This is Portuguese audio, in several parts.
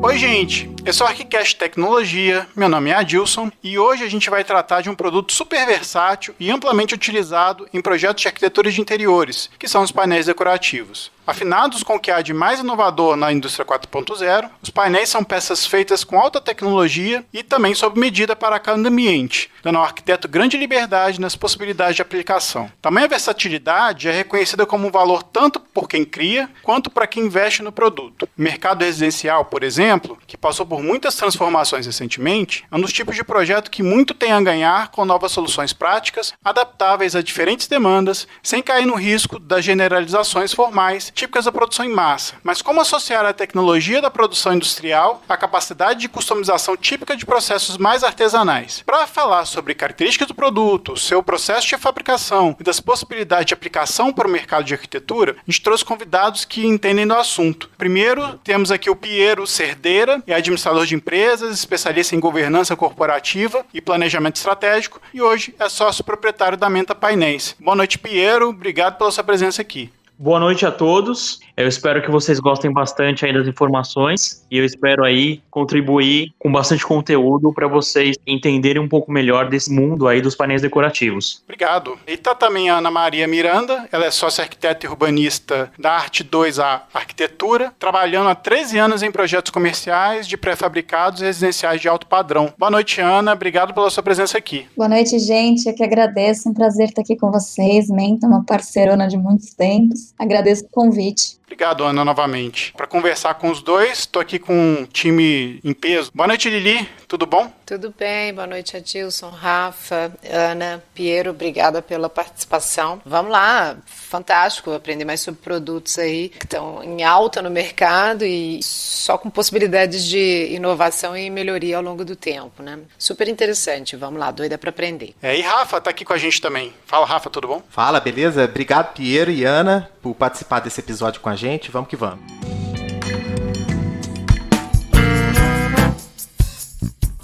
Oi, gente! Eu sou o Arquicast Tecnologia, meu nome é Adilson e hoje a gente vai tratar de um produto super versátil e amplamente utilizado em projetos de arquitetura de interiores, que são os painéis decorativos. Afinados com o que há de mais inovador na indústria 4.0, os painéis são peças feitas com alta tecnologia e também sob medida para cada ambiente, dando ao arquiteto grande liberdade nas possibilidades de aplicação. Tamanha versatilidade é reconhecida como um valor tanto por quem cria, quanto para quem investe no produto. O mercado residencial, por exemplo, que passou por muitas transformações recentemente, é um dos tipos de projeto que muito tem a ganhar com novas soluções práticas, adaptáveis a diferentes demandas, sem cair no risco das generalizações formais típicas da produção em massa. Mas como associar a tecnologia da produção industrial à capacidade de customização típica de processos mais artesanais? Para falar sobre características do produto, seu processo de fabricação e das possibilidades de aplicação para o mercado de arquitetura, a gente trouxe convidados que entendem do assunto. Primeiro, temos aqui o Piero Cerdeira, é administrador de empresas, especialista em governança corporativa e planejamento estratégico, e hoje é sócio proprietário da Menta Painéis. Boa noite, Piero. Obrigado pela sua presença aqui. Boa noite a todos. Eu espero que vocês gostem bastante aí das informações e eu espero aí contribuir com bastante conteúdo para vocês entenderem um pouco melhor desse mundo aí dos painéis decorativos. Obrigado. E está também a Ana Maria Miranda, ela é sócia arquiteta e urbanista da Arte 2A Arquitetura, trabalhando há 13 anos em projetos comerciais de pré-fabricados e residenciais de alto padrão. Boa noite, Ana. Obrigado pela sua presença aqui. Boa noite, gente. Eu que agradeço. Um prazer estar aqui com vocês. Menta, uma parceirona de muitos tempos. Agradeço o convite. Obrigado, Ana, novamente. Para conversar com os dois, estou aqui com um time em peso. Boa noite, Lili. Tudo bom? Tudo bem. Boa noite, Adilson, Rafa, Ana, Piero. Obrigada pela participação. Vamos lá. Fantástico aprender mais sobre produtos aí que estão em alta no mercado e só com possibilidades de inovação e melhoria ao longo do tempo, né? Super interessante. Vamos lá, doida para aprender. E Rafa está aqui com a gente também. Fala, Rafa, tudo bom? Fala, beleza? Obrigado, Piero e Ana, por participar desse episódio com a gente. Vamos que vamos.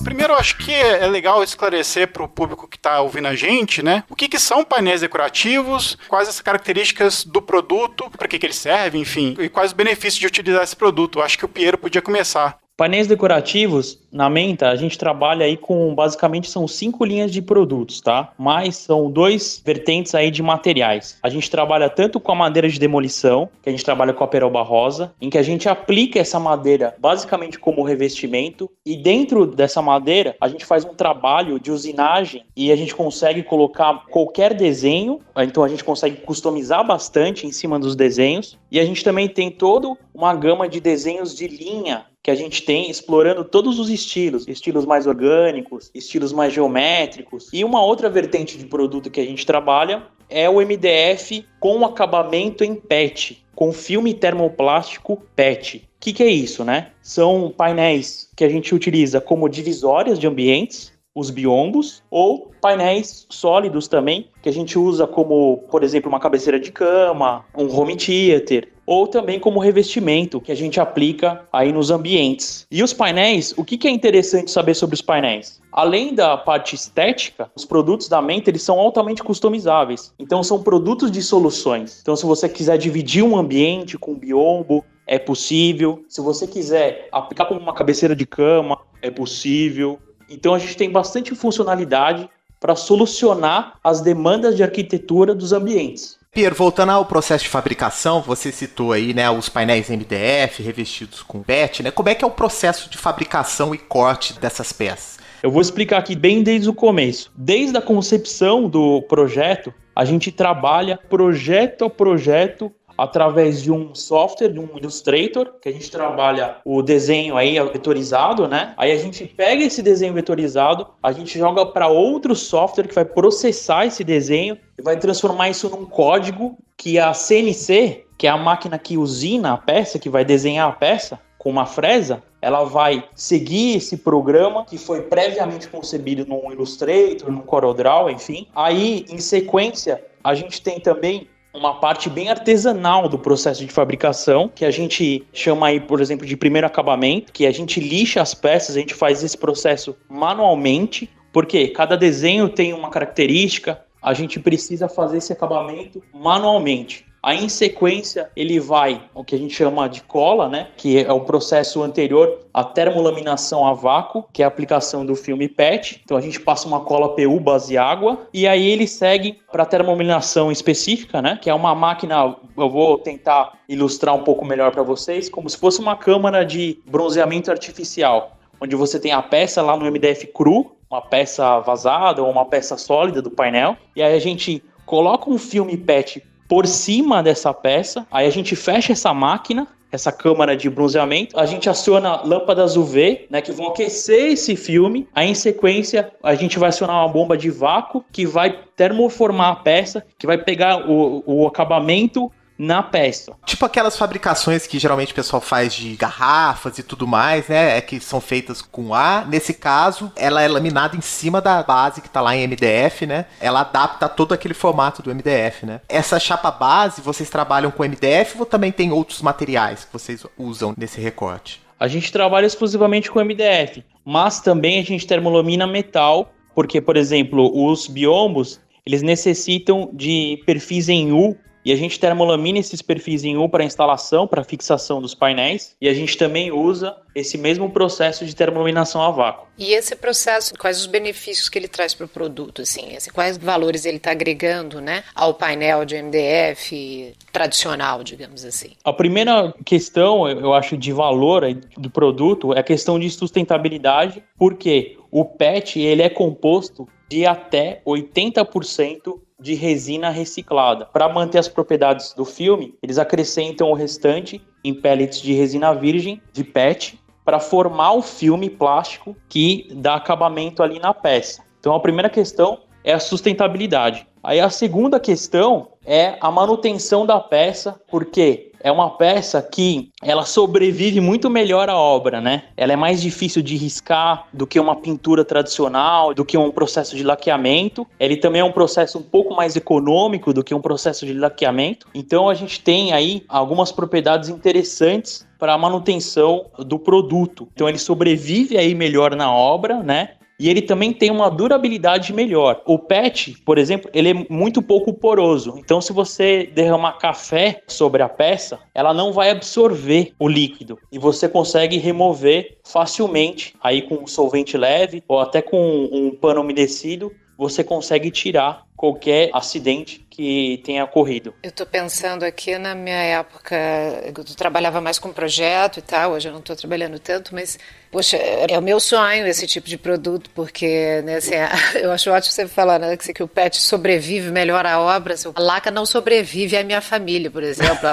Primeiro, eu acho que é legal esclarecer para o público que está ouvindo a gente, né? O que são painéis decorativos, quais as características do produto, para que ele serve, enfim, e quais os benefícios de utilizar esse produto. Eu acho que o Piero podia começar. Painéis decorativos, na Menta, a gente trabalha aí com, basicamente, são 5 linhas de produtos, tá? Mas são 2 vertentes aí de materiais. A gente trabalha tanto com a madeira de demolição, que a gente trabalha com a peroba rosa, em que a gente aplica essa madeira basicamente como revestimento, e dentro dessa madeira a gente faz um trabalho de usinagem e a gente consegue colocar qualquer desenho, então a gente consegue customizar bastante em cima dos desenhos, e a gente também tem toda uma gama de desenhos de linha, que a gente tem explorando todos os estilos mais orgânicos, estilos mais geométricos. E uma outra vertente de produto que a gente trabalha é o MDF com acabamento em PET, com filme termoplástico PET. O que é isso, né? São painéis que a gente utiliza como divisórias de ambientes, os biombos, ou painéis sólidos também, que a gente usa como, por exemplo, uma cabeceira de cama, um home theater, ou também como revestimento que a gente aplica aí nos ambientes. E os painéis, o que é interessante saber sobre os painéis? Além da parte estética, os produtos da Menta, eles são altamente customizáveis. Então são produtos de soluções. Então se você quiser dividir um ambiente com um biombo, é possível. Se você quiser aplicar como uma cabeceira de cama, é possível. Então a gente tem bastante funcionalidade para solucionar as demandas de arquitetura dos ambientes. Piero, voltando ao processo de fabricação, você citou aí, né, os painéis MDF revestidos com PET, né? Como é que é o processo de fabricação e corte dessas peças? Eu vou explicar aqui bem desde o começo. Desde a concepção do projeto, a gente trabalha projeto a projeto através de um software, de um Illustrator, que a gente trabalha o desenho aí vetorizado, né? Aí a gente pega esse desenho vetorizado, a gente joga para outro software que vai processar esse desenho e vai transformar isso num código que a CNC, que é a máquina que usina a peça, que vai desenhar a peça com uma fresa, ela vai seguir esse programa que foi previamente concebido num Illustrator, num CorelDRAW, enfim. Aí, em sequência, a gente tem também uma parte bem artesanal do processo de fabricação, que a gente chama aí, por exemplo, de primeiro acabamento, que a gente lixa as peças, a gente faz esse processo manualmente, porque cada desenho tem uma característica, a gente precisa fazer esse acabamento manualmente. Aí, em sequência, ele vai o que a gente chama de cola, né? Que é o processo anterior à termolaminação a vácuo, que é a aplicação do filme PET. Então, a gente passa uma cola PU base água. E aí, ele segue para a termolaminação específica, né? Que é uma máquina, eu vou tentar ilustrar um pouco melhor para vocês, como se fosse uma câmara de bronzeamento artificial, onde você tem a peça lá no MDF cru, uma peça vazada ou uma peça sólida do painel. E aí, a gente coloca um filme PET por cima dessa peça, aí a gente fecha essa máquina, essa câmara de bronzeamento, a gente aciona lâmpadas UV, né, que vão aquecer esse filme, aí em sequência a gente vai acionar uma bomba de vácuo que vai termoformar a peça, que vai pegar o acabamento na peça. Tipo aquelas fabricações que geralmente o pessoal faz de garrafas e tudo mais, né? Que são feitas com ar. Nesse caso, ela é laminada em cima da base que tá lá em MDF, né? Ela adapta todo aquele formato do MDF, né? Essa chapa base, vocês trabalham com MDF ou também tem outros materiais que vocês usam nesse recorte? A gente trabalha exclusivamente com MDF, mas também a gente termolamina metal, porque, por exemplo, os biombos, eles necessitam de perfis em U, e a gente termolamina esses perfis em U para instalação, para fixação dos painéis. E a gente também usa esse mesmo processo de termolaminação a vácuo. E esse processo, quais os benefícios que ele traz para o produto? Assim, quais valores ele está agregando, né, ao painel de MDF tradicional, digamos assim? A primeira questão, eu acho, de valor do produto é a questão de sustentabilidade, porque o PET ele é composto de até 80% de resina reciclada. Para manter as propriedades do filme, eles acrescentam o restante em pellets de resina virgem, de PET, para formar o filme plástico que dá acabamento ali na peça. Então a primeira questão é a sustentabilidade. Aí a segunda questão é a manutenção da peça, porque é uma peça que ela sobrevive muito melhor à obra, né? Ela é mais difícil de riscar do que uma pintura tradicional, do que um processo de laqueamento. Ele também é um processo um pouco mais econômico do que um processo de laqueamento. Então a gente tem aí algumas propriedades interessantes para a manutenção do produto. Então ele sobrevive aí melhor na obra, né? E ele também tem uma durabilidade melhor. O PET, por exemplo, ele é muito pouco poroso. Então, se você derramar café sobre a peça, ela não vai absorver o líquido. E você consegue remover facilmente, aí com um solvente leve ou até com um pano umedecido, você consegue tirar qualquer acidente que tenha ocorrido. Eu estou pensando aqui na minha época, eu trabalhava mais com projeto e tal, hoje eu não estou trabalhando tanto, mas, poxa, é o meu sonho esse tipo de produto, porque, né, assim, eu acho ótimo você falar, né, que o PET sobrevive melhor à obra, a laca não sobrevive à minha família, por exemplo,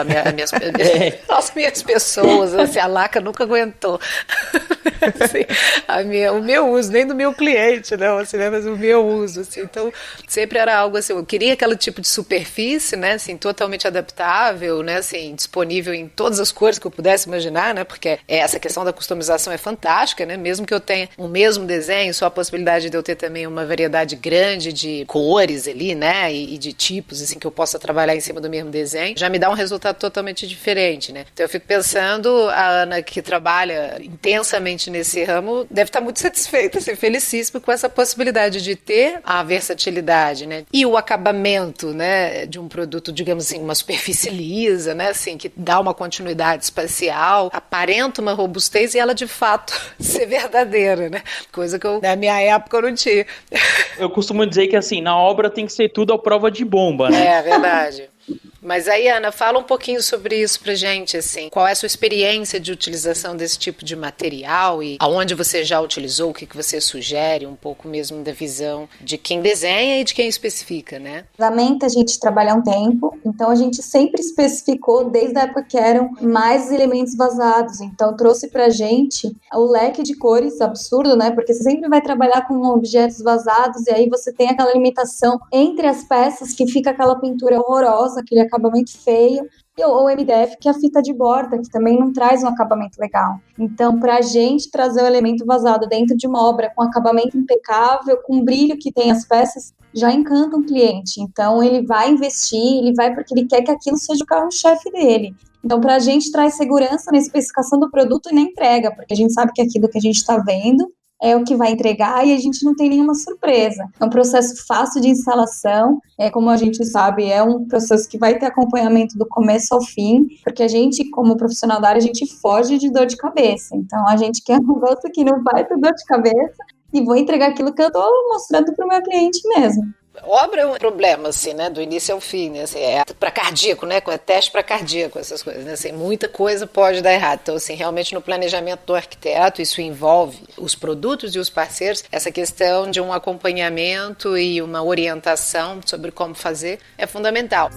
as minhas pessoas, assim, a laca nunca aguentou. Assim, o meu uso, nem do meu cliente, não, assim, né, mas o meu uso, assim, então sempre era algo assim, eu queria aquele tipo de superfície, né, assim, totalmente adaptável, né, assim, disponível em todas as cores que eu pudesse imaginar, né, porque essa questão da customização é fantástica, né, mesmo que eu tenha o mesmo desenho, só a possibilidade de eu ter também uma variedade grande de cores ali, né, e de tipos, assim, que eu possa trabalhar em cima do mesmo desenho, já me dá um resultado totalmente diferente, né, então eu fico pensando, a Ana que trabalha intensamente nesse ramo, deve estar muito satisfeita, assim, felicíssima com essa possibilidade de ter a versatilidade, né, e o acabamento, né, de um produto, digamos assim, uma superfície lisa, né, assim, que dá uma continuidade espacial, aparenta uma robustez e ela de fato ser verdadeira, né, coisa que na minha época eu não tinha. Eu costumo dizer que assim, na obra tem que ser tudo à prova de bomba, né? É verdade. Mas aí, Ana, fala um pouquinho sobre isso pra gente, assim, qual é a sua experiência de utilização desse tipo de material e aonde você já utilizou, o que você sugere, um pouco mesmo da visão de quem desenha e de quem especifica, né? Na Menta a gente trabalha há um tempo, então a gente sempre especificou desde a época que eram mais elementos vazados, então trouxe pra gente o leque de cores absurdo, né, porque você sempre vai trabalhar com objetos vazados e aí você tem aquela limitação entre as peças que fica aquela pintura horrorosa, aquele acabamento feio, e o MDF, que é a fita de borda, que também não traz um acabamento legal. Então, para a gente trazer o elemento vazado dentro de uma obra com acabamento impecável, com o brilho que tem as peças, já encanta um cliente. Então, ele vai investir, ele vai porque ele quer que aquilo seja o carro-chefe dele. Então, para a gente traz segurança na especificação do produto e na entrega, porque a gente sabe que aquilo que a gente está vendo é o que vai entregar e a gente não tem nenhuma surpresa. É um processo fácil de instalação, como a gente sabe, é um processo que vai ter acompanhamento do começo ao fim, porque a gente, como profissional da área, a gente foge de dor de cabeça. Então, a gente quer um negócio que não vai ter dor de cabeça e vou entregar aquilo que eu estou mostrando para o meu cliente mesmo. Obra é um problema, assim, né, do início ao fim, né, assim, é para cardíaco, né, é teste para cardíaco, essas coisas, né, assim, muita coisa pode dar errado. Então, assim, realmente no planejamento do arquiteto, isso envolve os produtos e os parceiros, essa questão de um acompanhamento e uma orientação sobre como fazer é fundamental.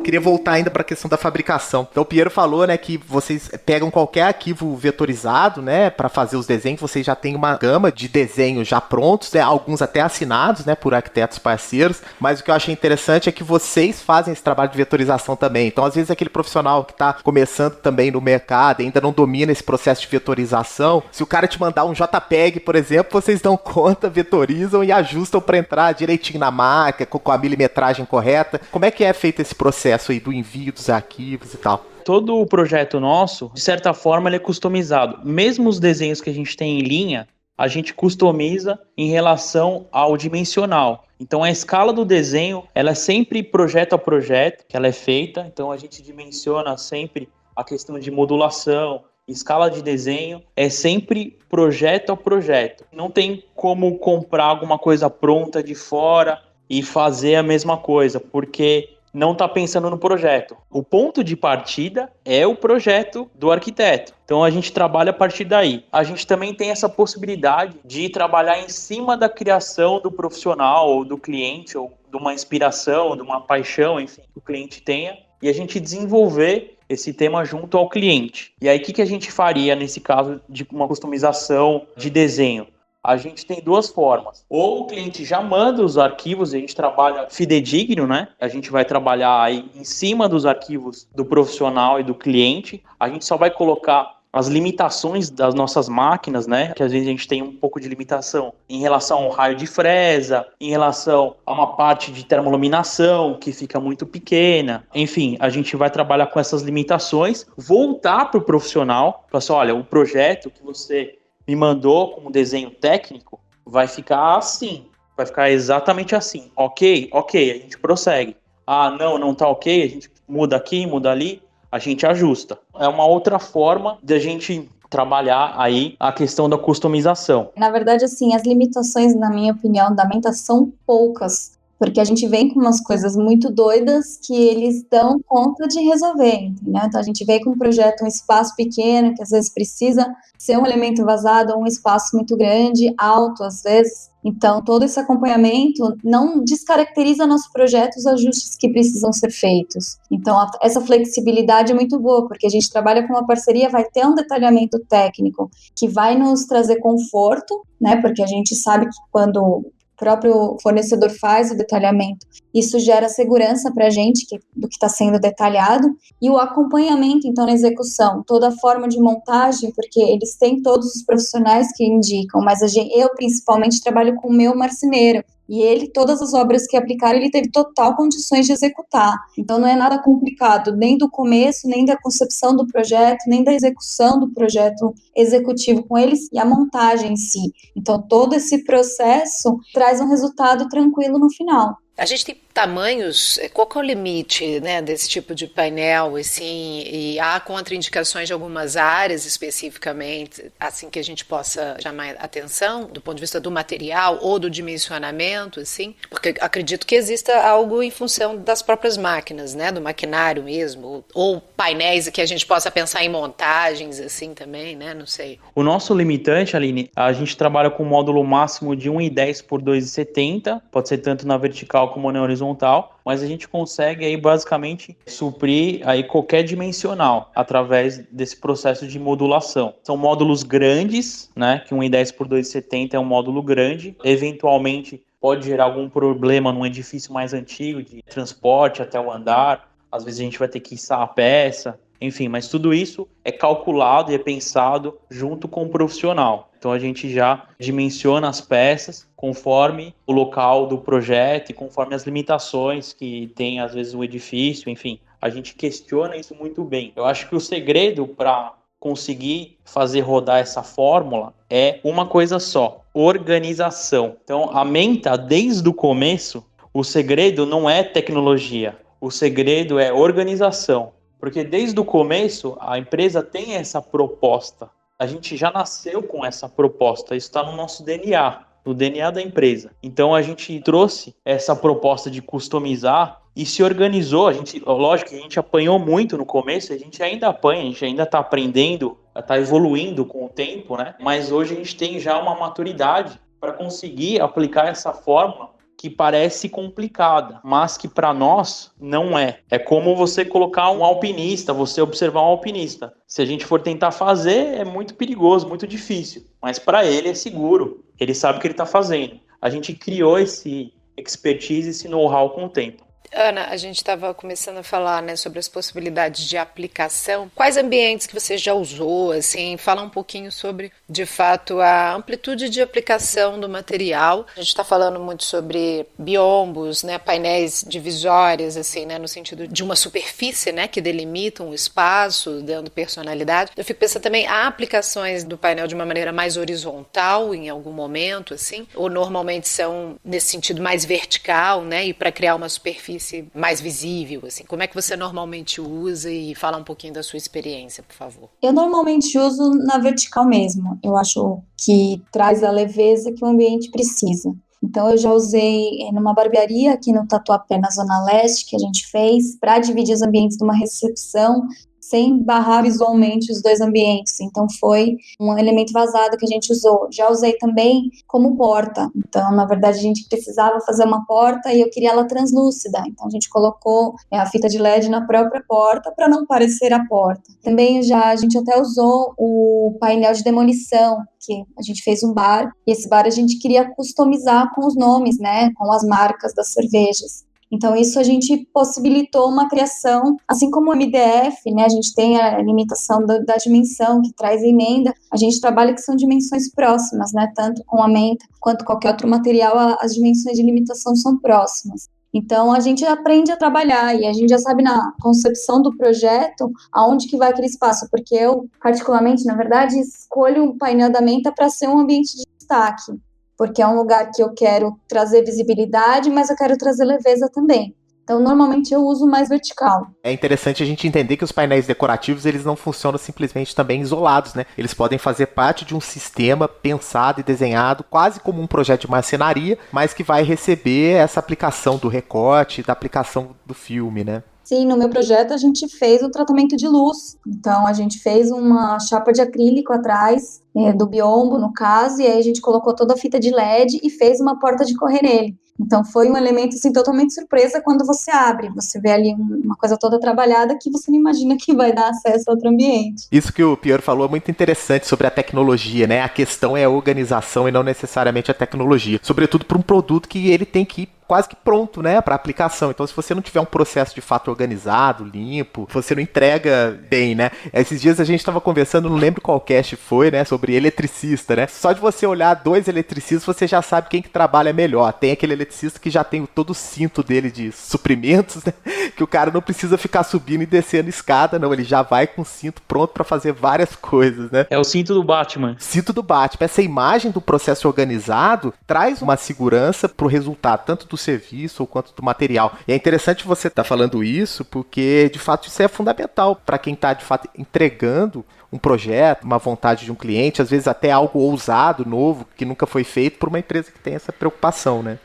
Queria voltar ainda para a questão da fabricação. Então o Piero falou, né, que vocês pegam qualquer arquivo vetorizado, né, para fazer os desenhos. Vocês já têm uma gama de desenhos já prontos, né, alguns até assinados, né, por arquitetos parceiros. Mas o que eu achei interessante é que vocês fazem esse trabalho de vetorização também. Então às vezes aquele profissional que está começando também no mercado, ainda não domina esse processo de vetorização, se o cara te mandar um JPEG, por exemplo, vocês dão conta, vetorizam e ajustam para entrar direitinho na marca, com a milimetragem correta. Como é que é feito esse processo aí do envio dos arquivos e tal? Todo o projeto nosso, de certa forma, ele é customizado. Mesmo os desenhos que a gente tem em linha, a gente customiza em relação ao dimensional. Então, a escala do desenho, ela é sempre projeto a projeto que ela é feita. Então, a gente dimensiona sempre a questão de modulação, escala de desenho, é sempre projeto a projeto. Não tem como comprar alguma coisa pronta de fora e fazer a mesma coisa, porque não está pensando no projeto. O ponto de partida é o projeto do arquiteto. Então a gente trabalha a partir daí. A gente também tem essa possibilidade de trabalhar em cima da criação do profissional ou do cliente, ou de uma inspiração, de uma paixão, enfim, que o cliente tenha, e a gente desenvolver esse tema junto ao cliente. E aí o que a gente faria nesse caso de uma customização de desenho? A gente tem duas formas. Ou o cliente já manda os arquivos, a gente trabalha fidedigno, né? A gente vai trabalhar aí em cima dos arquivos do profissional e do cliente. A gente só vai colocar as limitações das nossas máquinas, né? Que às vezes a gente tem um pouco de limitação em relação ao raio de fresa, em relação a uma parte de termolaminação que fica muito pequena. Enfim, a gente vai trabalhar com essas limitações, voltar para o profissional, falar assim, olha, o projeto que você me mandou como desenho técnico, vai ficar assim, vai ficar exatamente assim, ok, a gente prossegue. Ah, não tá ok, a gente muda aqui, muda ali, a gente ajusta. É uma outra forma de a gente trabalhar aí a questão da customização. Na verdade, assim, as limitações, na minha opinião, da Menta são poucas, porque a gente vem com umas coisas muito doidas que eles dão conta de resolver, entendeu? Então a gente vem com um projeto, um espaço pequeno, que às vezes precisa ser um elemento vazado, ou um espaço muito grande, alto às vezes. Então todo esse acompanhamento não descaracteriza nosso projeto, os ajustes que precisam ser feitos. Então essa flexibilidade é muito boa, porque a gente trabalha com uma parceria, vai ter um detalhamento técnico que vai nos trazer conforto, né? Porque a gente sabe que quando o próprio fornecedor faz o detalhamento, isso gera segurança para a gente do que está sendo detalhado, e o acompanhamento, então, na execução, toda a forma de montagem, porque eles têm todos os profissionais que indicam, mas eu principalmente trabalho com o meu marceneiro, e ele, todas as obras que aplicaram, ele teve total condições de executar. Então, não é nada complicado, nem do começo, nem da concepção do projeto, nem da execução do projeto executivo com eles, e a montagem em si. Então, todo esse processo traz um resultado tranquilo no final. A gente tem tamanhos, qual que é o limite, né, desse tipo de painel, assim, e há contraindicações de algumas áreas especificamente, assim, que a gente possa chamar atenção, do ponto de vista do material ou do dimensionamento, assim, porque acredito que exista algo em função das próprias máquinas, né, do maquinário mesmo, ou painéis que a gente possa pensar em montagens, assim, também, né, não sei. O nosso limitante, Aline, a gente trabalha com um módulo máximo de 1,10 por 2,70, pode ser tanto na vertical como na horizontal, mas a gente consegue aí basicamente suprir aí qualquer dimensional através desse processo de modulação. São módulos grandes, né, que 1,10 por 2,70 é um módulo grande, eventualmente pode gerar algum problema num edifício mais antigo de transporte até o andar, às vezes a gente vai ter que içar a peça, enfim, mas tudo isso é calculado e é pensado junto com o profissional. Então a gente já dimensiona as peças conforme o local do projeto e conforme as limitações que tem, às vezes, o edifício, enfim. A gente questiona isso muito bem. Eu acho que o segredo para conseguir fazer rodar essa fórmula é uma coisa só: organização. Então, a Menta, desde o começo, o segredo não é tecnologia, o segredo é organização. Porque desde o começo, a empresa tem essa proposta. A gente já nasceu com essa proposta, isso está no nosso DNA, no DNA da empresa. Então, a gente trouxe essa proposta de customizar e se organizou. Lógico que a gente apanhou muito no começo, a gente ainda apanha, a gente ainda está aprendendo, está evoluindo com o tempo, né? Mas hoje a gente tem já uma maturidade para conseguir aplicar essa fórmula que parece complicada, mas que para nós não é. É como você colocar um alpinista, você observar um alpinista. Se a gente for tentar fazer, é muito perigoso, muito difícil, mas para ele é seguro, ele sabe o que ele está fazendo. A gente criou esse expertise, esse know-how com o tempo. Ana, a gente estava começando a falar, né, sobre as possibilidades de aplicação. Quais ambientes que você já usou, assim, fala um pouquinho sobre, de fato, a amplitude de aplicação do material. A gente está falando muito sobre biombos, né, painéis divisórios, assim, né, no sentido de uma superfície, né, que delimita um espaço, dando personalidade. Eu fico pensando também, há aplicações do painel de uma maneira mais horizontal em algum momento, assim, ou normalmente são nesse sentido mais vertical, né, e para criar uma superfície mais visível, assim. Como é que você normalmente usa e fala um pouquinho da sua experiência, por favor? Eu normalmente uso na vertical mesmo. Eu acho que traz a leveza que o ambiente precisa. Então, eu já usei numa barbearia aqui no Tatuapé, na Zona Leste, que a gente fez, para dividir os ambientes de uma recepção, sem barrar visualmente os dois ambientes. Então, foi um elemento vazado que a gente usou. Já usei também como porta. Então, na verdade, a gente precisava fazer uma porta e eu queria ela translúcida. Então, a gente colocou a fita de LED na própria porta para não parecer a porta. Também a gente até usou o painel de demolição, que a gente fez um bar. E esse bar a gente queria customizar com os nomes, né? Com as marcas das cervejas. Então, isso a gente possibilitou uma criação, assim como o MDF, né, a gente tem a limitação da dimensão que traz a emenda, a gente trabalha que são dimensões próximas, né, tanto com a menta quanto qualquer outro material, as dimensões de limitação são próximas. Então, a gente aprende a trabalhar e a gente já sabe na concepção do projeto aonde que vai aquele espaço, porque eu, particularmente, na verdade, escolho o painel da menta para ser um ambiente de destaque, porque é um lugar que eu quero trazer visibilidade, mas eu quero trazer leveza também. Então, normalmente eu uso mais vertical. É interessante a gente entender que os painéis decorativos, eles não funcionam simplesmente também isolados, né? Eles podem fazer parte de um sistema pensado e desenhado quase como um projeto de marcenaria, mas que vai receber essa aplicação do recorte, da aplicação do filme, né? Sim, no meu projeto a gente fez o tratamento de luz. Então, a gente fez uma chapa de acrílico atrás, do biombo, no caso, e aí a gente colocou toda a fita de LED e fez uma porta de correr nele. Então, foi um elemento, assim, totalmente surpresa quando você abre. Você vê ali uma coisa toda trabalhada que você não imagina que vai dar acesso a outro ambiente. Isso que o Piero falou é muito interessante sobre a tecnologia, né? A questão é a organização e não necessariamente a tecnologia. Sobretudo para um produto que ele tem que ir quase que pronto, né, para aplicação. Então, se você não tiver um processo de fato organizado, limpo, você não entrega bem, né? Esses dias a gente estava conversando, não lembro qual cast foi, né, sobre eletricista, né? Só de você olhar dois eletricistas, você já sabe quem que trabalha melhor. Tem aquele eletricista que já tem todo o cinto dele de suprimentos, né? Que o cara não precisa ficar subindo e descendo escada, não. Ele já vai com o cinto pronto para fazer várias coisas, né? É o cinto do Batman. Cinto do Batman. Essa imagem do processo organizado traz uma segurança pro resultado, tanto do serviço ou quanto do material. E é interessante você estar falando isso, porque de fato isso é fundamental para quem está de fato entregando um projeto, uma vontade de um cliente, às vezes até algo ousado, novo, que nunca foi feito por uma empresa que tem essa preocupação, né?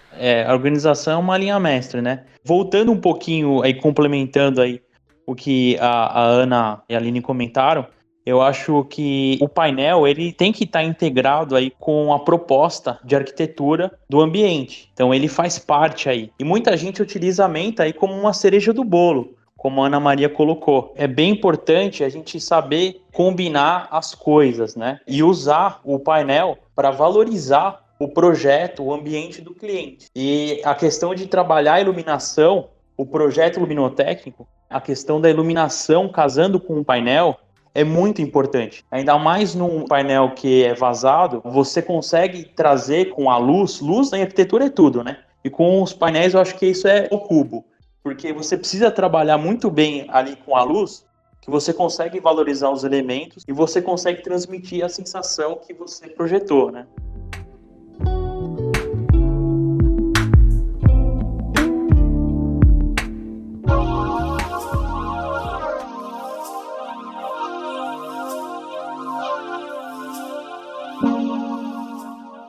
A organização é uma linha mestra, né? Voltando um pouquinho aí, complementando aí o que a Ana e a Aline comentaram, eu acho que o painel ele tem que estar integrado aí com a proposta de arquitetura do ambiente. Então ele faz parte aí. E muita gente utiliza a menta aí como uma cereja do bolo, como a Ana Maria colocou. É bem importante a gente saber combinar as coisas, né? E usar o painel para valorizar o projeto, o ambiente do cliente. E a questão de trabalhar a iluminação, o projeto luminotécnico, a questão da iluminação casando com o painel, é muito importante. Ainda mais num painel que é vazado, você consegue trazer com a luz na arquitetura é tudo, né? E com os painéis eu acho que isso é o cubo, porque você precisa trabalhar muito bem ali com a luz, que você consegue valorizar os elementos e você consegue transmitir a sensação que você projetou, né?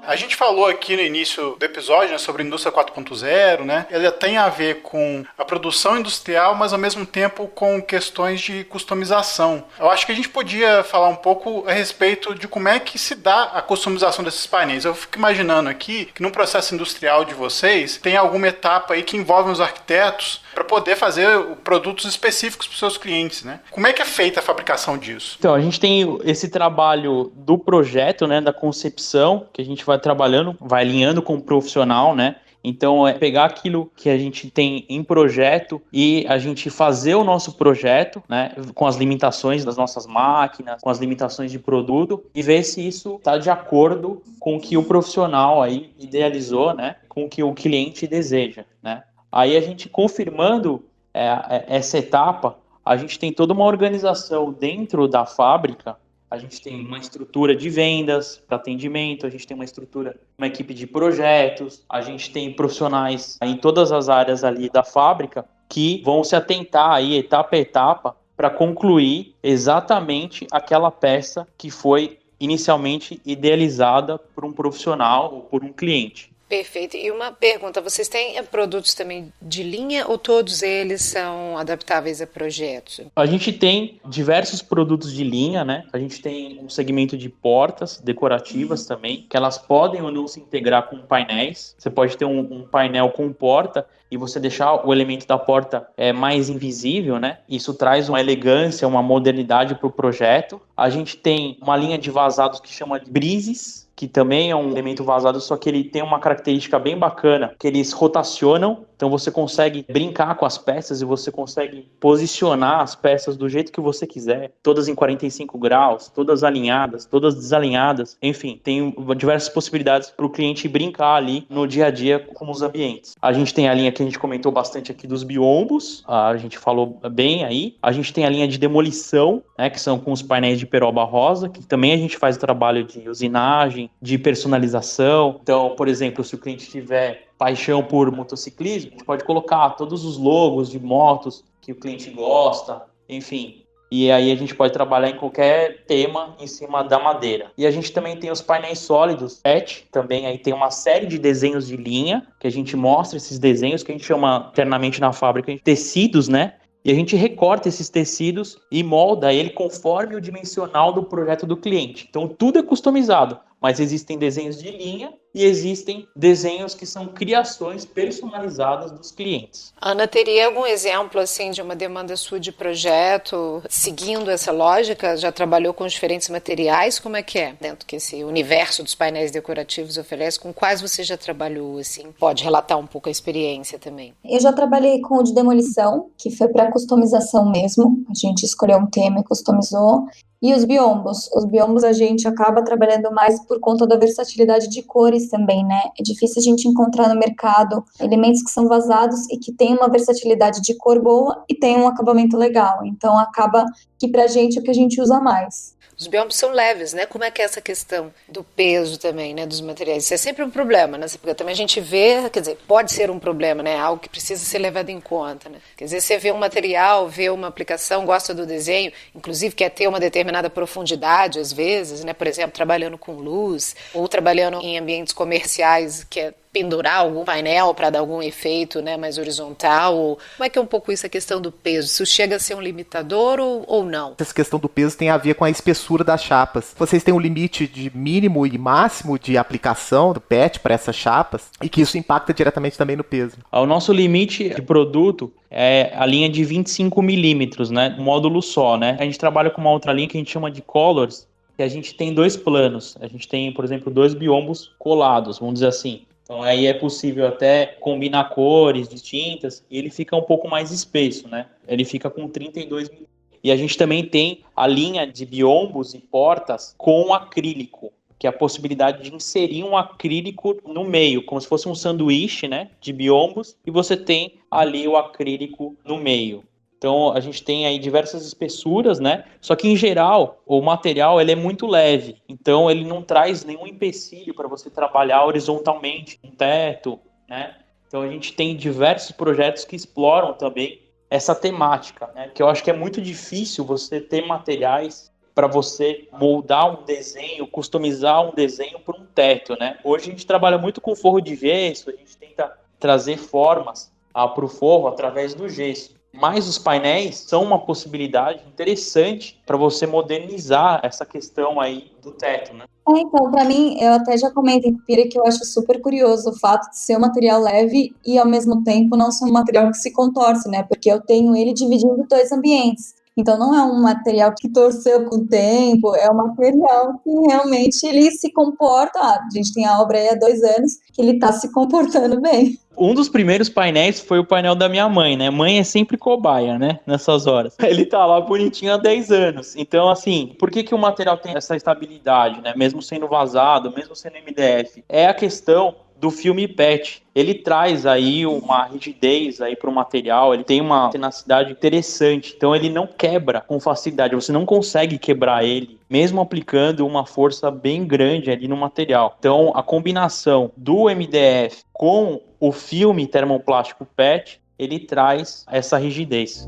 A gente falou aqui no início do episódio, né, sobre a indústria 4.0, né? Ela tem a ver com a produção industrial, mas ao mesmo tempo com questões de customização. Eu acho que a gente podia falar um pouco a respeito de como é que se dá a customização desses painéis. Eu fico imaginando aqui que no processo industrial de vocês tem alguma etapa aí que envolve os arquitetos para poder fazer produtos específicos para os seus clientes, né? Como é que é feita a fabricação disso? Então, a gente tem esse trabalho do projeto, né, da concepção, que a gente vai trabalhando, vai alinhando com o profissional, né? Então, é pegar aquilo que a gente tem em projeto e a gente fazer o nosso projeto, né, com as limitações das nossas máquinas, com as limitações de produto, e ver se isso está de acordo com o que o profissional aí idealizou, né, com o que o cliente deseja, né? Aí a gente confirmando essa etapa, a gente tem toda uma organização dentro da fábrica. A gente tem uma estrutura de vendas para atendimento, a gente tem uma equipe de projetos, a gente tem profissionais em todas as áreas ali da fábrica que vão se atentar aí etapa a etapa para concluir exatamente aquela peça que foi inicialmente idealizada por um profissional ou por um cliente. Perfeito. E uma pergunta, vocês têm produtos também de linha ou todos eles são adaptáveis a projetos? A gente tem diversos produtos de linha, né? A gente tem um segmento de portas decorativas também, que elas podem ou não se integrar com painéis. Você pode ter um painel com porta e você deixar o elemento da porta mais invisível, né? Isso traz uma elegância, uma modernidade para o projeto. A gente tem uma linha de vazados que chama de brises, que também é um elemento vazado, só que ele tem uma característica bem bacana, que eles rotacionam, então você consegue brincar com as peças e você consegue posicionar as peças do jeito que você quiser, todas em 45 graus, todas alinhadas, todas desalinhadas, enfim, tem diversas possibilidades para o cliente brincar ali no dia a dia com os ambientes. A gente tem a linha que a gente comentou bastante aqui dos biombos, a gente falou bem aí, a gente tem a linha de demolição, né, que são com os painéis de peroba rosa, que também a gente faz o trabalho de usinagem, de personalização. Então, por exemplo, se o cliente tiver paixão por motociclismo, a gente pode colocar todos os logos de motos que o cliente gosta, enfim. E aí a gente pode trabalhar em qualquer tema em cima da madeira. E a gente também tem os painéis sólidos, PET, também aí tem uma série de desenhos de linha, que a gente mostra esses desenhos, que a gente chama internamente na fábrica de tecidos, né? E a gente recorta esses tecidos e molda ele conforme o dimensional do projeto do cliente. Então tudo é customizado, mas existem desenhos de linha e existem desenhos que são criações personalizadas dos clientes. Ana, teria algum exemplo assim de uma demanda sua de projeto seguindo essa lógica? Já trabalhou com diferentes materiais? Como é que é? Dentro que esse universo dos painéis decorativos oferece, com quais você já trabalhou? Assim, pode relatar um pouco a experiência também. Eu já trabalhei com o de demolição, que foi para customização mesmo. A gente escolheu um tema e customizou. E os biombos. Os biombos a gente acaba trabalhando mais por conta da versatilidade de cores também, né? É difícil a gente encontrar no mercado elementos que são vazados e que tem uma versatilidade de cor boa e tem um acabamento legal. Então acaba que pra gente é o que a gente usa mais. Os biombos são leves, né? Como é que é essa questão do peso também, né? Dos materiais? Isso é sempre um problema, né? Porque também a gente vê, quer dizer, pode ser um problema, né? Algo que precisa ser levado em conta, né? Quer dizer, você vê um material, vê uma aplicação, gosta do desenho, inclusive quer ter uma determinada profundidade, às vezes, né? Por exemplo, trabalhando com luz, ou trabalhando em ambientes comerciais, que é pendurar algum painel para dar algum efeito, né, mais horizontal? Ou como é que é um pouco isso, a questão do peso? Isso chega a ser um limitador ou não? Essa questão do peso tem a ver com a espessura das chapas. Vocês têm um limite de mínimo e máximo de aplicação do PET para essas chapas e que isso impacta diretamente também no peso. O nosso limite de produto é a linha de 25 milímetros, né, um módulo só, né? A gente trabalha com uma outra linha que a gente chama de colors, que a gente tem dois planos. A gente tem, por exemplo, dois biombos colados, vamos dizer assim. Então aí é possível até combinar cores distintas e ele fica um pouco mais espesso, né? Ele fica com 32 milímetros. E a gente também tem a linha de biombos e portas com acrílico, que é a possibilidade de inserir um acrílico no meio, como se fosse um sanduíche, né, de biombos, e você tem ali o acrílico no meio. Então, a gente tem aí diversas espessuras, né? Só que, em geral, o material ele é muito leve. Então, ele não traz nenhum empecilho para você trabalhar horizontalmente no teto, né? Então, a gente tem diversos projetos que exploram também essa temática, né? Que eu acho que é muito difícil você ter materiais para você moldar um desenho, customizar um desenho para um teto, né? Hoje, a gente trabalha muito com forro de gesso, a gente tenta trazer formas para o forro através do gesso. Mas os painéis são uma possibilidade interessante para você modernizar essa questão aí do teto, né? Então, para mim, eu até já comentei com o Pira que eu acho super curioso o fato de ser um material leve e, ao mesmo tempo, não ser um material que se contorce, né? Porque eu tenho ele dividindo dois ambientes. Então, não é um material que torceu com o tempo, é um material que realmente ele se comporta. A gente tem a obra aí há 2 anos que ele está se comportando bem. Um dos primeiros painéis foi o painel da minha mãe, né? Mãe é sempre cobaia, né? Nessas horas. Ele tá lá bonitinho há 10 anos. Então, assim, por que o material tem essa estabilidade, né? Mesmo sendo vazado, mesmo sendo MDF? É a questão do filme PET. Ele traz aí uma rigidez aí para o material, ele tem uma tenacidade interessante, então ele não quebra com facilidade, você não consegue quebrar ele, mesmo aplicando uma força bem grande ali no material. Então a combinação do MDF com o filme termoplástico PET, ele traz essa rigidez.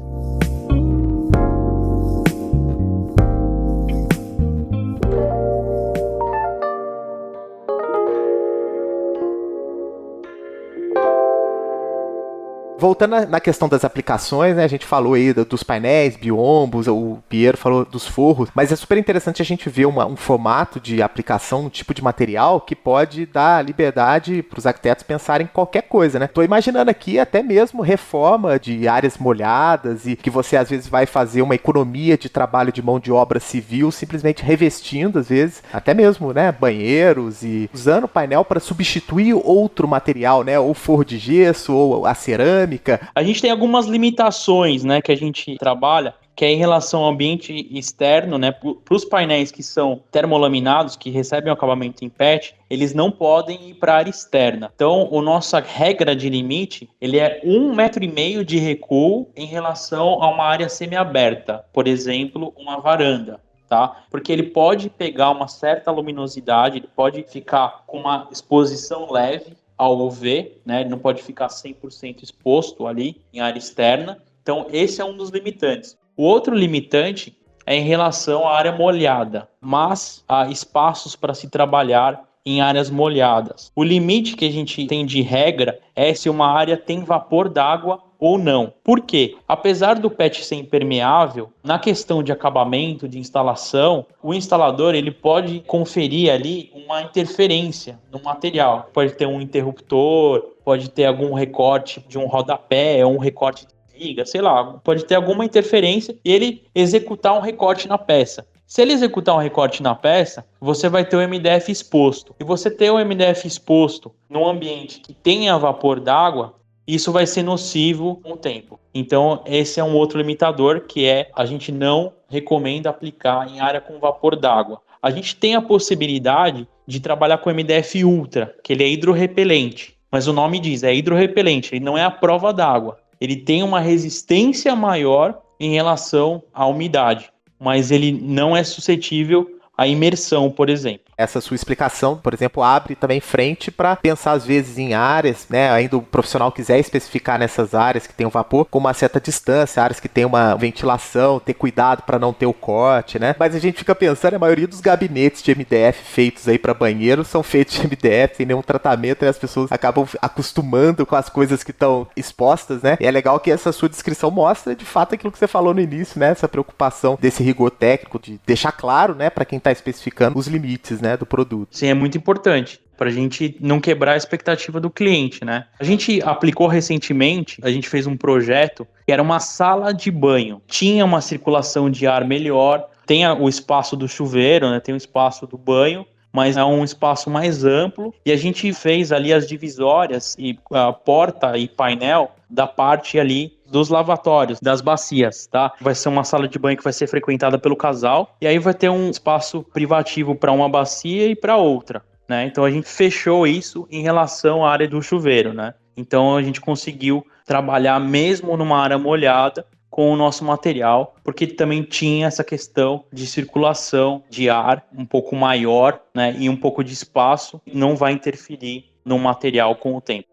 Voltando na questão das aplicações, né, a gente falou aí dos painéis, biombos, o Piero falou dos forros, mas é super interessante a gente ver um formato de aplicação, um tipo de material que pode dar liberdade para os arquitetos pensarem em qualquer coisa, né? Tô imaginando aqui até mesmo reforma de áreas molhadas e que você às vezes vai fazer uma economia de trabalho de mão de obra civil, simplesmente revestindo, às vezes, até mesmo, né, banheiros e usando o painel para substituir outro material, né, ou forro de gesso, ou a cerâmica. A gente tem algumas limitações, né, que a gente trabalha, que é em relação ao ambiente externo, né, para os painéis que são termolaminados, que recebem o acabamento em PET, eles não podem ir para a área externa. Então, a nossa regra de limite, ele é 1,5 metro de recuo em relação a uma área semiaberta, por exemplo, uma varanda. Tá? Porque ele pode pegar uma certa luminosidade, ele pode ficar com uma exposição leve ao UV, né? Ele não pode ficar 100% exposto ali em área externa. Então, esse é um dos limitantes. O outro limitante é em relação à área molhada, mas há espaços para se trabalhar em áreas molhadas. O limite que a gente tem de regra é se uma área tem vapor d'água ou não. Por quê? Apesar do PET ser impermeável, na questão de acabamento, de instalação, o instalador ele pode conferir ali uma interferência no material. Pode ter um interruptor, pode ter algum recorte de um rodapé, ou um recorte de viga, sei lá, pode ter alguma interferência e ele executar um recorte na peça. Se ele executar um recorte na peça, você vai ter o MDF exposto. E você ter o MDF exposto num ambiente que tenha vapor d'água, isso vai ser nocivo com o tempo. Então, esse é um outro limitador, que é a gente não recomenda aplicar em área com vapor d'água. A gente tem a possibilidade de trabalhar com MDF Ultra, que ele é hidrorrepelente. Mas o nome diz, é hidrorrepelente, ele não é a prova d'água. Ele tem uma resistência maior em relação à umidade, mas ele não é suscetível à imersão, por exemplo. Essa sua explicação, por exemplo, abre também frente para pensar às vezes em áreas, né, ainda o profissional quiser especificar nessas áreas que tem o vapor com uma certa distância, áreas que tem uma ventilação, ter cuidado para não ter o corte, né? Mas a gente fica pensando, a maioria dos gabinetes de MDF feitos aí para banheiro são feitos de MDF, sem nenhum tratamento, e as pessoas acabam acostumando com as coisas que estão expostas, né? E é legal que essa sua descrição mostra de fato aquilo que você falou no início, né? Essa preocupação desse rigor técnico, de deixar claro, né, para quem está especificando os limites, né, do produto. Sim, é muito importante para a gente não quebrar a expectativa do cliente, né? A gente aplicou recentemente, a gente fez um projeto que era uma sala de banho. Tinha uma circulação de ar melhor, tem o espaço do chuveiro, né? Tem o espaço do banho, mas é um espaço mais amplo, e a gente fez ali as divisórias e a porta e painel da parte ali dos lavatórios, das bacias, tá? Vai ser uma sala de banho que vai ser frequentada pelo casal, e aí vai ter um espaço privativo para uma bacia e para outra, né? Então a gente fechou isso em relação à área do chuveiro, né? Então a gente conseguiu trabalhar mesmo numa área molhada com o nosso material, porque também tinha essa questão de circulação de ar um pouco maior, né? E um pouco de espaço não vai interferir no material com o tempo.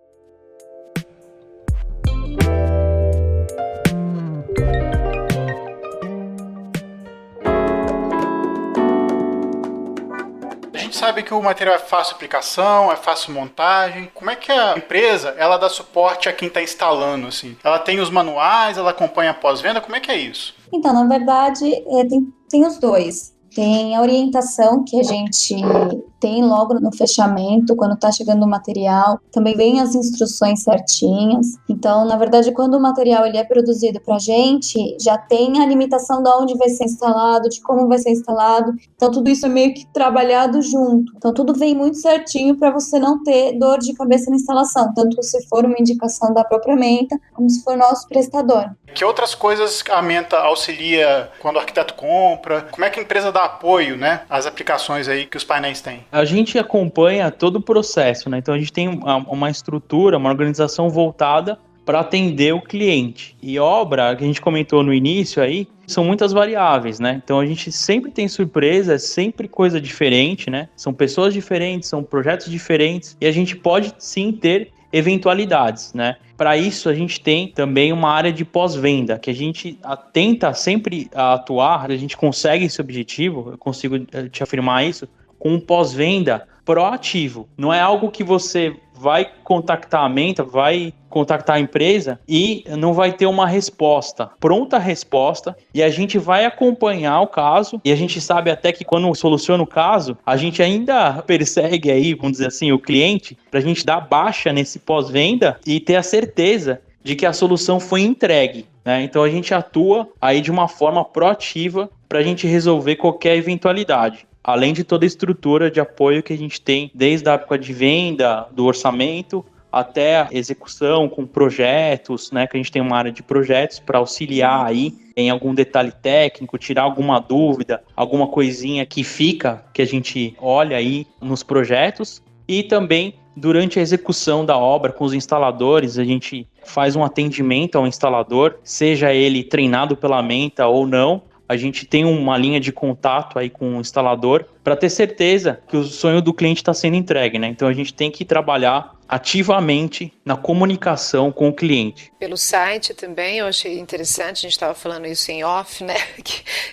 A gente sabe que o material é fácil aplicação, é fácil montagem. Como é que a empresa, ela dá suporte a quem está instalando, assim? Ela tem os manuais, ela acompanha a pós-venda, como é que é isso? Então, na verdade, tem os dois. Tem a orientação que a gente tem logo no fechamento, quando está chegando o material. Também vem as instruções certinhas. Então, na verdade, quando o material ele é produzido para a gente, já tem a limitação de onde vai ser instalado, de como vai ser instalado. Então, tudo isso é meio que trabalhado junto. Então, tudo vem muito certinho para você não ter dor de cabeça na instalação, tanto se for uma indicação da própria Menta, como se for nosso prestador. Que outras coisas a Menta auxilia quando o arquiteto compra? Como é que a empresa dá apoio, né, às aplicações aí que os painéis têm? A gente acompanha todo o processo, né? Então a gente tem uma estrutura, uma organização voltada para atender o cliente. E obra, que a gente comentou no início aí, são muitas variáveis, né? Então a gente sempre tem surpresa, é sempre coisa diferente, né? São pessoas diferentes, são projetos diferentes, e a gente pode sim ter eventualidades, né? Para isso a gente tem também uma área de pós-venda, que a gente tenta sempre atuar, a gente consegue esse objetivo, eu consigo te afirmar isso, com um pós-venda proativo. Não é algo que você vai contactar a Menta, vai contactar a empresa e não vai ter uma resposta, pronta resposta, e a gente vai acompanhar o caso, e a gente sabe até que quando soluciona o caso, a gente ainda persegue aí, vamos dizer assim, o cliente, para a gente dar baixa nesse pós-venda e ter a certeza de que a solução foi entregue, né? Então a gente atua aí de uma forma proativa para a gente resolver qualquer eventualidade. Além de toda a estrutura de apoio que a gente tem, desde a época de venda, do orçamento, até a execução com projetos, né, que a gente tem uma área de projetos para auxiliar aí em algum detalhe técnico, tirar alguma dúvida, alguma coisinha que fica, que a gente olha aí nos projetos. E também, durante a execução da obra com os instaladores, a gente faz um atendimento ao instalador, seja ele treinado pela Menta ou não. A gente tem uma linha de contato aí com o instalador para ter certeza que o sonho do cliente está sendo entregue, né? Então a gente tem que trabalhar ativamente na comunicação com o cliente. Pelo site também, eu achei interessante, a gente estava falando isso em off, né?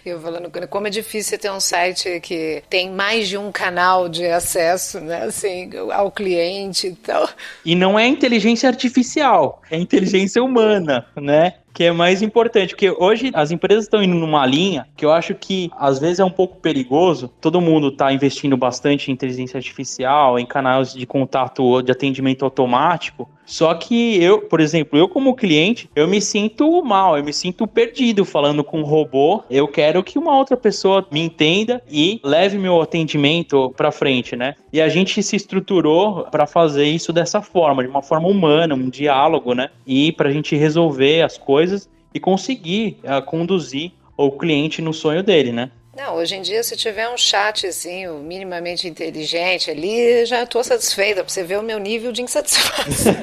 Eu falando como é difícil ter um site que tem mais de um canal de acesso, né? Assim, ao cliente e tal. E não é inteligência artificial, é inteligência humana, né? Que é mais importante, porque hoje as empresas estão indo numa linha que eu acho que às vezes é um pouco perigoso. Todo mundo está investindo bastante em inteligência artificial, em canais de contato de atendimento automático. Só que eu, por exemplo, eu como cliente, eu me sinto mal, eu me sinto perdido falando com um robô. Eu quero que uma outra pessoa me entenda e leve meu atendimento para frente, né? E a gente se estruturou para fazer isso dessa forma, de uma forma humana, um diálogo, né? E para a gente resolver as coisas e conseguir conduzir o cliente no sonho dele, né? Não, hoje em dia, se tiver um chatzinho minimamente inteligente ali, já estou satisfeita, para você ver o meu nível de insatisfação.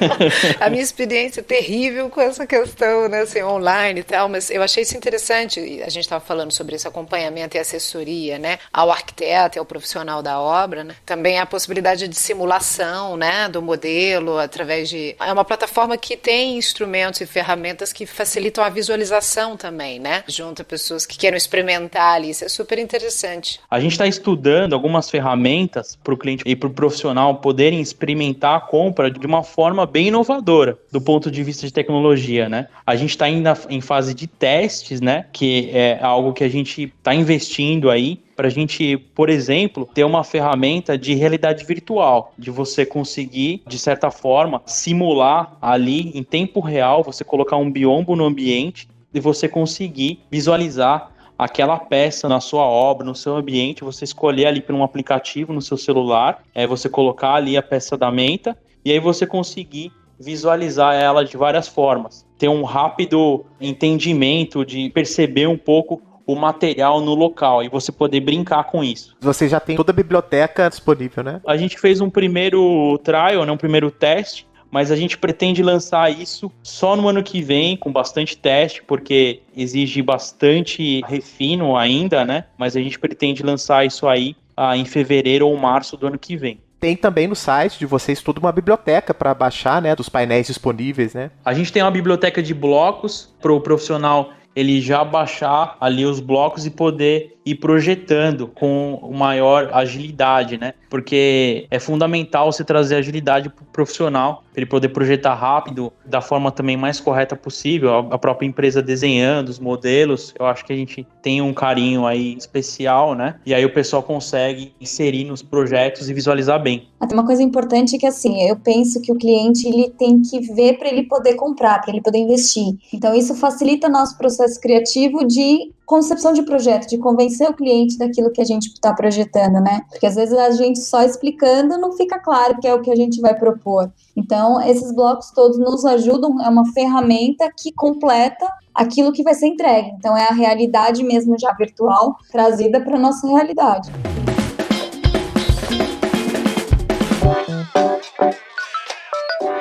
A minha experiência é terrível com essa questão, né, assim, online e tal, mas eu achei isso interessante. A gente estava falando sobre esse acompanhamento e assessoria, né, ao arquiteto e ao profissional da obra, né. Também a possibilidade de simulação, né, do modelo através de... É uma plataforma que tem instrumentos e ferramentas que facilitam a visualização também, né, junto a pessoas que queiram experimentar ali. Isso é super interessante. A gente está estudando algumas ferramentas para o cliente e para o profissional poderem experimentar a compra de uma forma bem inovadora, do ponto de vista de tecnologia, né? A gente está ainda em fase de testes, né? Que é algo que a gente está investindo aí para a gente, por exemplo, ter uma ferramenta de realidade virtual, de você conseguir, de certa forma, simular ali em tempo real, você colocar um biombo no ambiente e você conseguir visualizar aquela peça na sua obra, no seu ambiente, você escolher ali por um aplicativo no seu celular, você colocar ali a peça da Menta, e aí você conseguir visualizar ela de várias formas. Ter um rápido entendimento de perceber um pouco o material no local e você poder brincar com isso. Você já tem toda a biblioteca disponível, né? A gente fez um primeiro trial, né, um primeiro teste, mas a gente pretende lançar isso só no ano que vem, com bastante teste, porque exige bastante refino ainda, né? Mas a gente pretende lançar isso aí em fevereiro ou março do ano que vem. Tem também no site de vocês toda uma biblioteca para baixar, né, dos painéis disponíveis, né? A gente tem uma biblioteca de blocos para o profissional ele já baixar ali os blocos e poder ir projetando com maior agilidade, né? Porque é fundamental você trazer agilidade para o profissional, para ele poder projetar rápido, da forma também mais correta possível, a própria empresa desenhando os modelos. Eu acho que a gente tem um carinho aí especial, né? E aí o pessoal consegue inserir nos projetos e visualizar bem. Tem uma coisa importante que, assim, eu penso que o cliente ele tem que ver para ele poder comprar, para ele poder investir. Então, isso facilita nosso processo criativo de concepção de projeto, de convencer o cliente daquilo que a gente está projetando, né? Porque às vezes a gente só explicando não fica claro que é o que a gente vai propor. Então, esses blocos todos nos ajudam, é uma ferramenta que completa aquilo que vai ser entregue. Então, é a realidade mesmo já virtual trazida para a nossa realidade.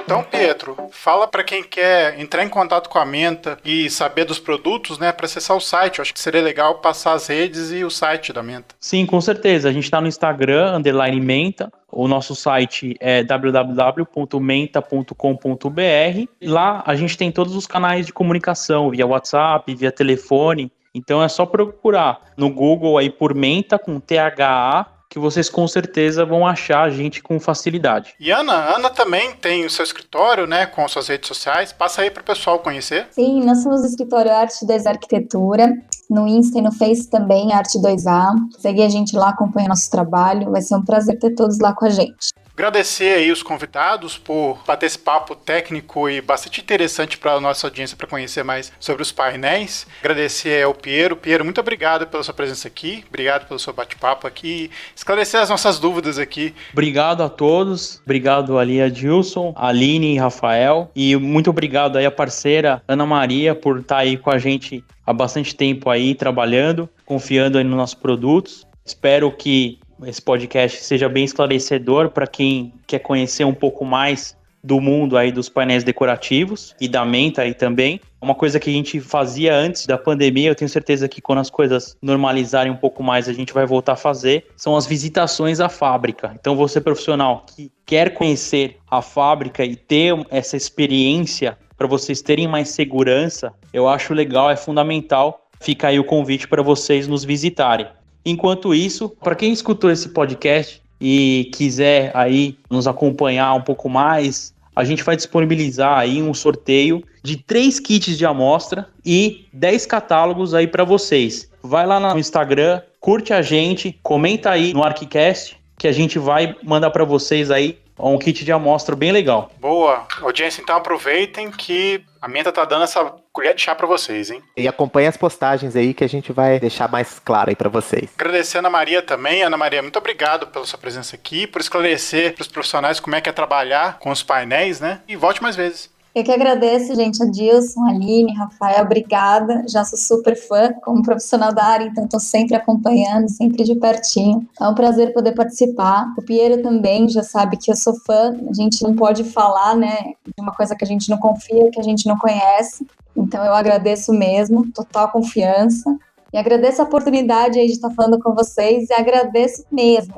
Então, Pietro, fala para quem quer entrar em contato com a Menta e saber dos produtos, né, para acessar o site. Eu acho que seria legal passar as redes e o site da Menta. Sim, com certeza. A gente está no Instagram, _Menta. O nosso site é www.menta.com.br. Lá a gente tem todos os canais de comunicação, via WhatsApp, via telefone. Então é só procurar no Google aí por Menta com THA, que vocês com certeza vão achar a gente com facilidade. E Ana também tem o seu escritório, né, com suas redes sociais. Passa aí para o pessoal conhecer. Sim, nós somos o escritório Arte 2 Arquitetura, no Insta e no Face também, Arte 2A. Segue a gente lá, acompanha nosso trabalho, vai ser um prazer ter todos lá com a gente. Agradecer aí os convidados por bater esse papo técnico e bastante interessante para a nossa audiência para conhecer mais sobre os painéis. Agradecer ao Piero. Piero, muito obrigado pela sua presença aqui, obrigado pelo seu bate-papo aqui, esclarecer as nossas dúvidas aqui. Obrigado a todos, obrigado ali a Dilson, a Aline e Rafael, e muito obrigado aí a parceira Ana Maria por estar aí com a gente há bastante tempo aí trabalhando, confiando aí nos nossos produtos. Espero que esse podcast seja bem esclarecedor para quem quer conhecer um pouco mais do mundo aí dos painéis decorativos e da Menta aí também. Uma coisa que a gente fazia antes da pandemia, eu tenho certeza que quando as coisas normalizarem um pouco mais, a gente vai voltar a fazer, são as visitações à fábrica. Então você profissional que quer conhecer a fábrica e ter essa experiência para vocês terem mais segurança, eu acho legal, é fundamental. Fica aí o convite para vocês nos visitarem. Enquanto isso, para quem escutou esse podcast e quiser aí nos acompanhar um pouco mais, a gente vai disponibilizar aí um sorteio de 3 kits de amostra e 10 catálogos aí para vocês. Vai lá no Instagram, curte a gente, comenta aí no ArchiCast que a gente vai mandar para vocês aí um kit de amostra bem legal. Boa. Audiência, então aproveitem que a Menta tá dando essa colher de chá para vocês, hein? E acompanhe as postagens aí que a gente vai deixar mais claro aí para vocês. Agradecer a Ana Maria também. Ana Maria, muito obrigado pela sua presença aqui, por esclarecer para os profissionais como é que é trabalhar com os painéis, né? E volte mais vezes. Eu que agradeço, gente, a Dilson, a Aline, Rafael, obrigada. Já sou super fã como profissional da área, então estou sempre acompanhando, sempre de pertinho. É um prazer poder participar. O Piero também já sabe que eu sou fã. A gente não pode falar, né, de uma coisa que a gente não confia, que a gente não conhece. Então eu agradeço mesmo, total confiança. E agradeço a oportunidade aí de estar falando com vocês e agradeço mesmo.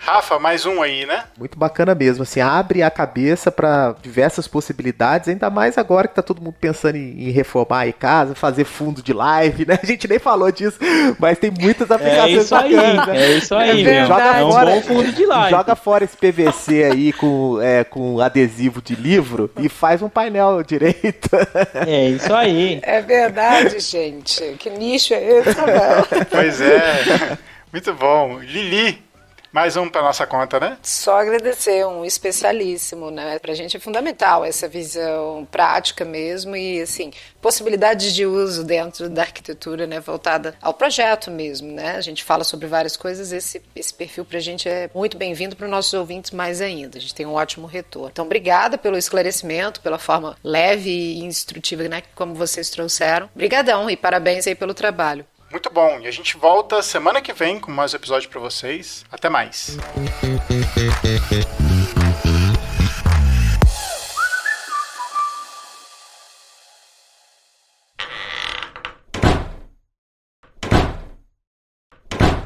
Rafa, mais um aí, né? Muito bacana mesmo, assim, abre a cabeça para diversas possibilidades, ainda mais agora que tá todo mundo pensando em reformar aí casa, fazer fundo de live, né? A gente nem falou disso, mas tem muitas aplicações bacanas, né? É isso aí, meu. Joga fora, um bom fundo de live. Joga fora esse PVC aí com adesivo de livro e faz um painel direito. É isso aí. É verdade, gente. Que nicho é esse, Rafael? Pois é. Muito bom. Lili, Mais um para nossa conta, né? Só agradecer, um especialíssimo, né? Pra gente é fundamental essa visão prática mesmo e, assim, possibilidades de uso dentro da arquitetura, né? Voltada ao projeto mesmo, né? A gente fala sobre várias coisas, esse perfil pra gente é muito bem-vindo para os nossos ouvintes mais ainda. A gente tem um ótimo retorno. Então, obrigada pelo esclarecimento, pela forma leve e instrutiva, né? Como vocês trouxeram. Obrigadão e parabéns aí pelo trabalho. Muito bom. E a gente volta semana que vem com mais episódios para vocês. Até mais.